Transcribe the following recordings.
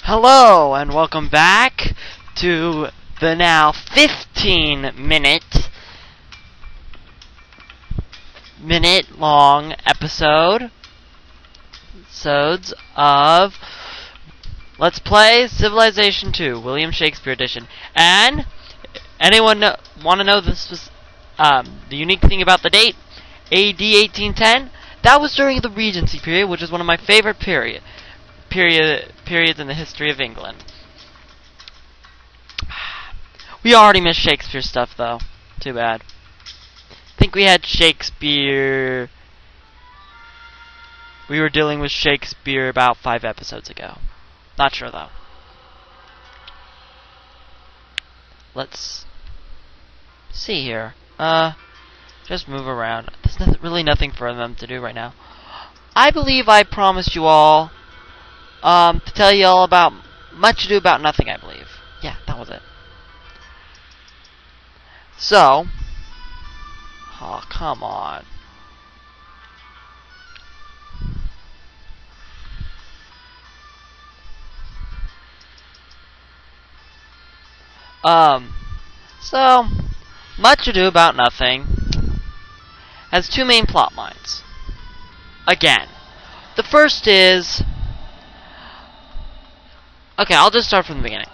Hello and welcome back to the now 15-minute long episodes of Let's Play Civilization II, William Shakespeare edition. And anyone want to know this was the unique thing about the date? AD 1810. That was during the Regency period, which is one of my favorite periods in the history of England. We already missed Shakespeare stuff, though. Too bad. I think we had Shakespeare. We were dealing with Shakespeare about 5 episodes ago. Not sure, though. Let's see here. Just move around. There's really nothing for them to do right now. I believe I promised you all to tell you all about Much Ado About Nothing, I believe. Yeah, that was it. So, oh, come on. So, Much Ado About Nothing has 2 main plot lines. Again. The first is... Okay, I'll just start from the beginning.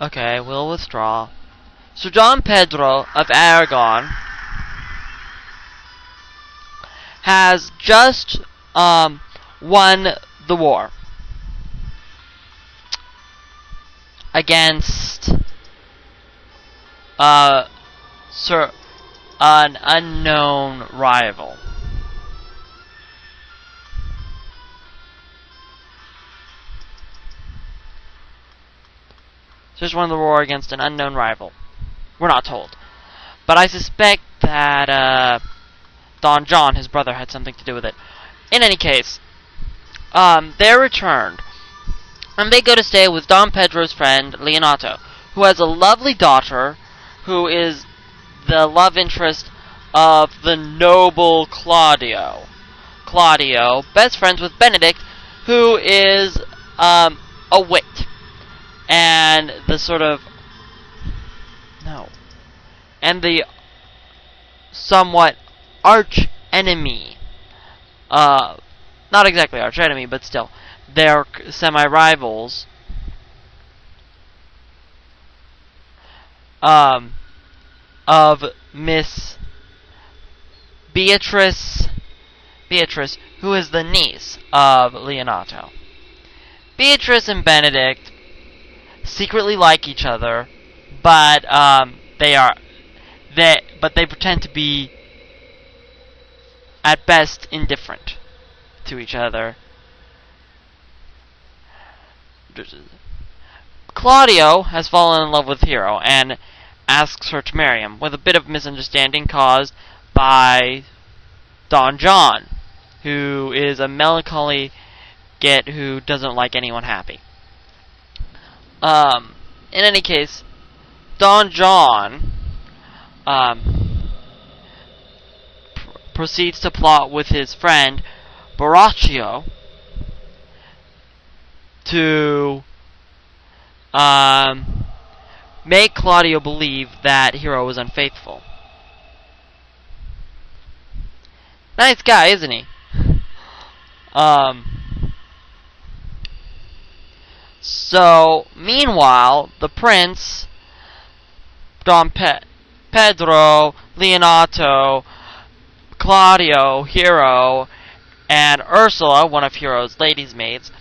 Okay, we'll withdraw. Sir Don Pedro of Aragon has just won the war against an unknown rival. Just won the war against an unknown rival. We're not told. But I suspect that Don John, his brother, had something to do with it. In any case, they're returned. And they go to stay with Don Pedro's friend, Leonato, who has a lovely daughter who is the love interest of the noble Claudio. Claudio, best friends with Benedict, who is a wit. And the sort of... No. And the somewhat arch-enemy. Not exactly arch-enemy, but still. They're semi-rivals. Of Miss Beatrice, who is the niece of Leonato. Beatrice and Benedict secretly like each other, but they pretend to be at best indifferent to each other. Claudio has fallen in love with Hero and asks her to marry him, with a bit of misunderstanding caused by Don John, who is a melancholy git who doesn't like anyone happy. In any case, Don John proceeds to plot with his friend Borachio to make Claudio believe that Hero was unfaithful. Nice guy, isn't he? So, meanwhile, the prince, Don Pedro, Leonato, Claudio, Hero, and Ursula, one of Hero's ladies' maids,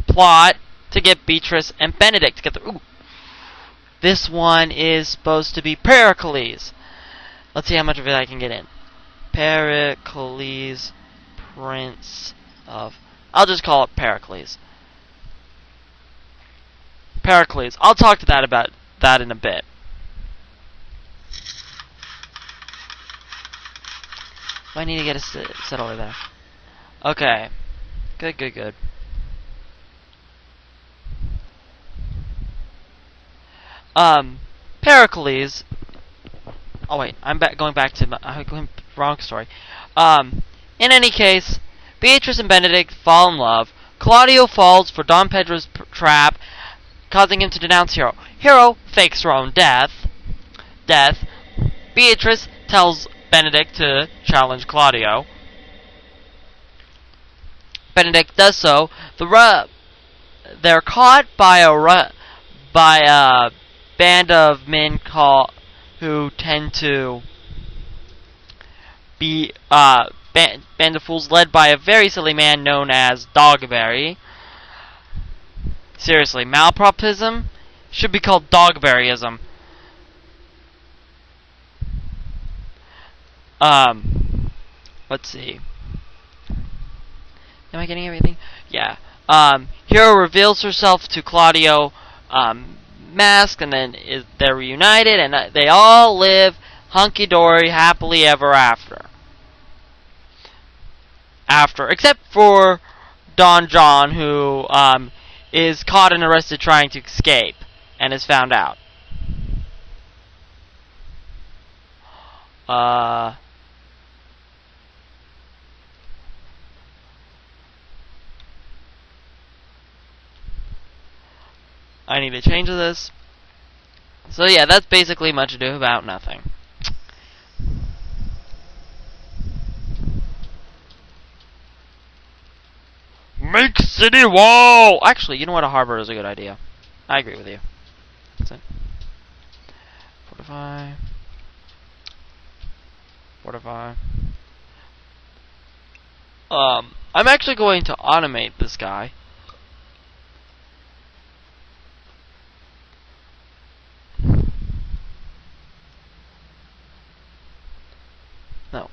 plot to get Beatrice and Benedict together. Ooh. This one is supposed to be Pericles. Let's see how much of it I can get in. Pericles, Prince of... I'll just call it Pericles. Pericles. I'll talk to that about that in a bit. I need to get a set over there. Okay. Good. Pericles. Oh wait, I'm going back to wrong story. In any case, Beatrice and Benedict fall in love. Claudio falls for Don Pedro's trap, causing him to denounce Hero. Hero fakes her own death. Beatrice tells Benedict to challenge Claudio. Benedict does so. They're caught by a band of men who tend to be band of fools led by a very silly man known as Dogberry. Seriously, malapropism should be called Dogberryism. Let's see. Am I getting everything? Yeah. Hero reveals herself to Claudio, masked, and then they're reunited, and they all live hunky-dory, happily ever after. Except for Don John, who is caught and arrested trying to escape, and is found out. I need to change this. So yeah, that's basically Much Ado About Nothing. Make city wall! Actually, you know what? A harbor is a good idea. I agree with you. That's it. Fortify. I'm actually going to automate this guy. No.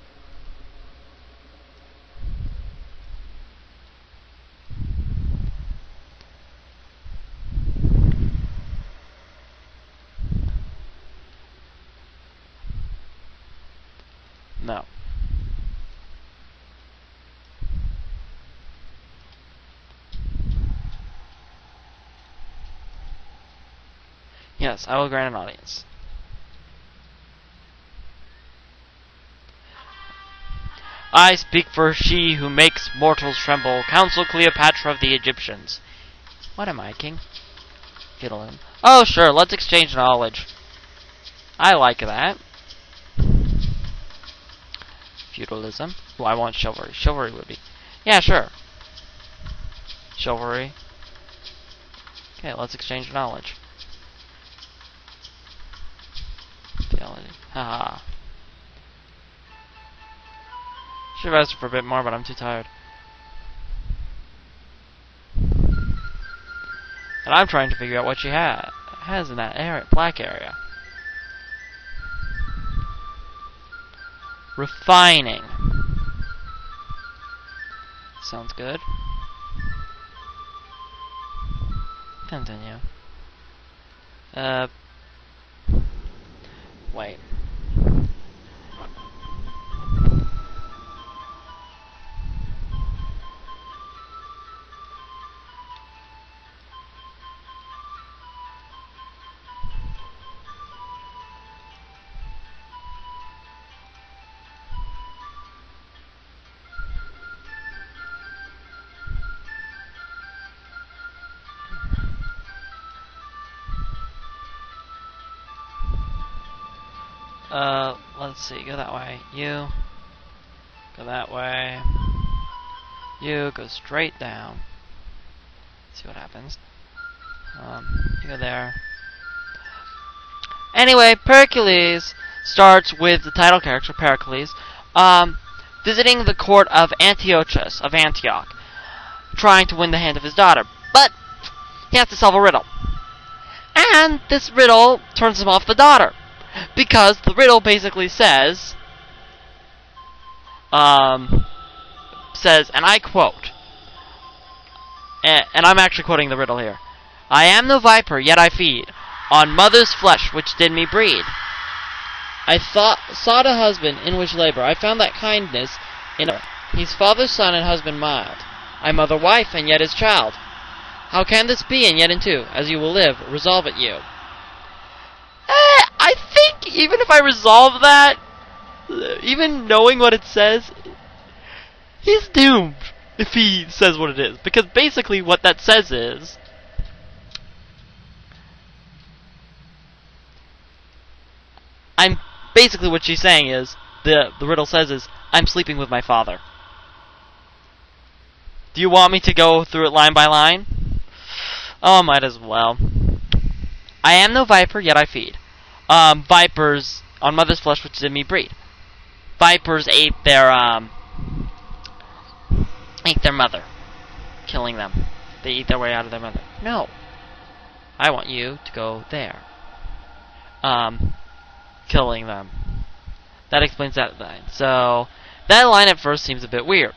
No. Yes, I will grant an audience. I speak for she who makes mortals tremble, Counsel Cleopatra of the Egyptians. What am I, King? Feudalism. Oh, sure, let's exchange knowledge. I like that. Feudalism. Oh, I want chivalry. Chivalry would be... Yeah, sure. Chivalry. Okay, let's exchange knowledge. Fidelity. Haha. Should have asked for a bit more, but I'm too tired. And I'm trying to figure out what she has in that area, black area. Refining. Sounds good. Continue. Wait. Let's see, go that way. You go that way. You go straight down. See what happens. You go there. Anyway, Pericles starts with the title character, Pericles, visiting the court of Antiochus of Antioch, trying to win the hand of his daughter. But he has to solve a riddle. And this riddle turns him off the daughter. Because the riddle basically says, and I quote, and I'm actually quoting the riddle here. I am no viper, yet I feed on mother's flesh, which did me breed. I sought a husband in which labor. I found that kindness in her. He's father's son and husband mild. I mother wife, and yet his child. How can this be, and yet in two? As you will live, resolve it you. I think even if I resolve that, even knowing what it says, he's doomed. if he says what it is. Because basically what that says is, I'm basically what she's saying is, the riddle says is, I'm sleeping with my father. Do you want me to go through it line by line? Oh, might as well. I am no viper, yet I feed. Vipers on mother's flesh, which did me breed. Vipers ate their mother, killing them. They eat their way out of their mother. No. I want you to go there. Killing them. That explains that line. So, that line at first seems a bit weird.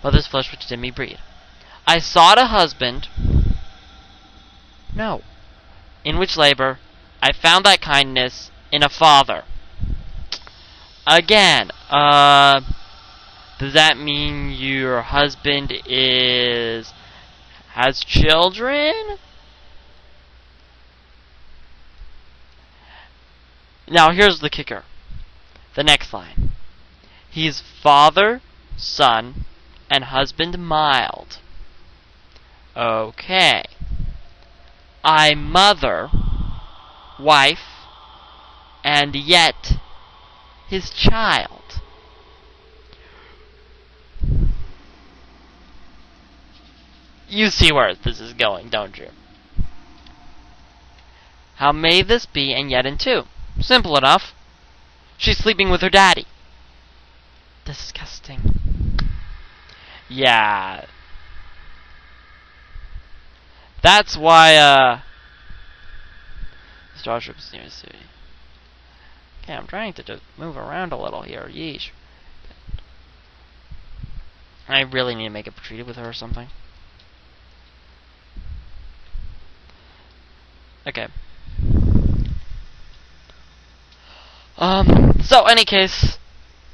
Mother's flesh which did me breed. I sought a husband. No. In which labor, I found that kindness in a father. Again, does that mean your husband has children? Now here's the kicker. The next line. He's father, son, and husband mild. Okay. I mother, wife, and yet his child. You see where this is going, don't you? How may this be and yet in two? Simple enough. She's sleeping with her daddy. Disgusting. Yeah. That's why, Starship's near the city. Okay, I'm trying to just move around a little here. Yeesh. I really need to make a treaty with her or something. Okay. So, any case,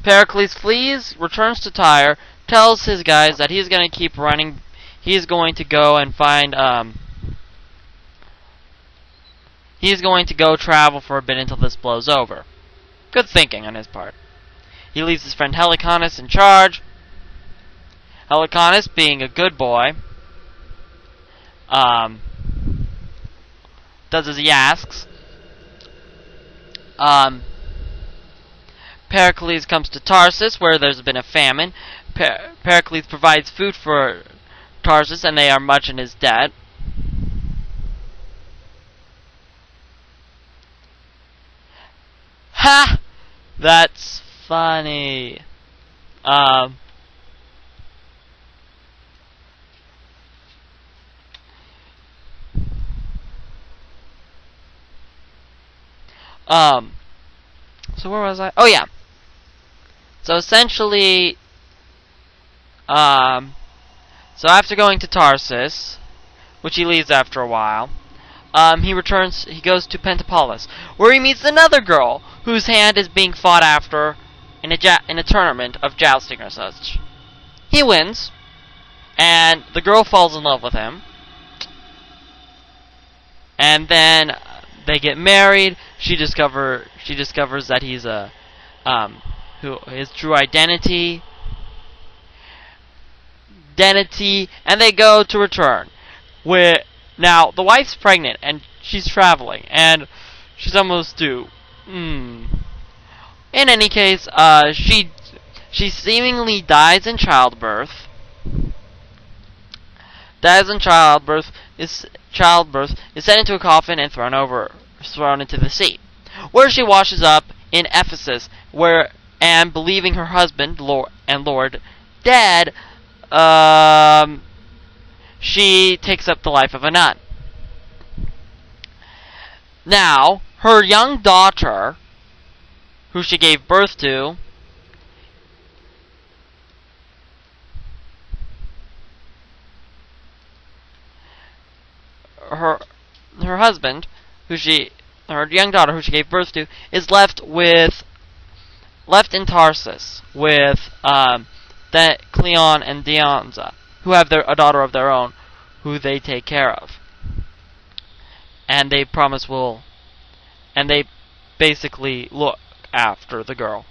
Pericles flees, returns to Tyre, tells his guys that he's going to keep running. He's going to go and find, he's going to go travel for a bit until this blows over. Good thinking on his part. He leaves his friend Helicanus in charge. Helicanus, being a good boy, does as he asks. Pericles comes to Tarsus, where there's been a famine. Pericles provides food for Tarsus, and they are much in his debt. Ha! That's funny. So where was I? Oh yeah. So essentially, so after going to Tarsus, which he leaves after a while, he goes to Pentapolis, where he meets another girl whose hand is being fought after in a tournament of jousting or such. He wins, and the girl falls in love with him, and then they get married. She discovers that he's his true identity, and they go to return. Now the wife's pregnant and she's traveling, and she's almost due. In any case, she seemingly dies in childbirth. Is set into a coffin and thrown into the sea, where she washes up in Ephesus, and believing her husband Lord dead, she takes up the life of a nun. Now, her young daughter, who she gave birth to, her husband, her young daughter, who she gave birth to, is left in Tarsus with Cleon and Dionysa, who have a daughter of their own, who they take care of, and they basically look after the girl.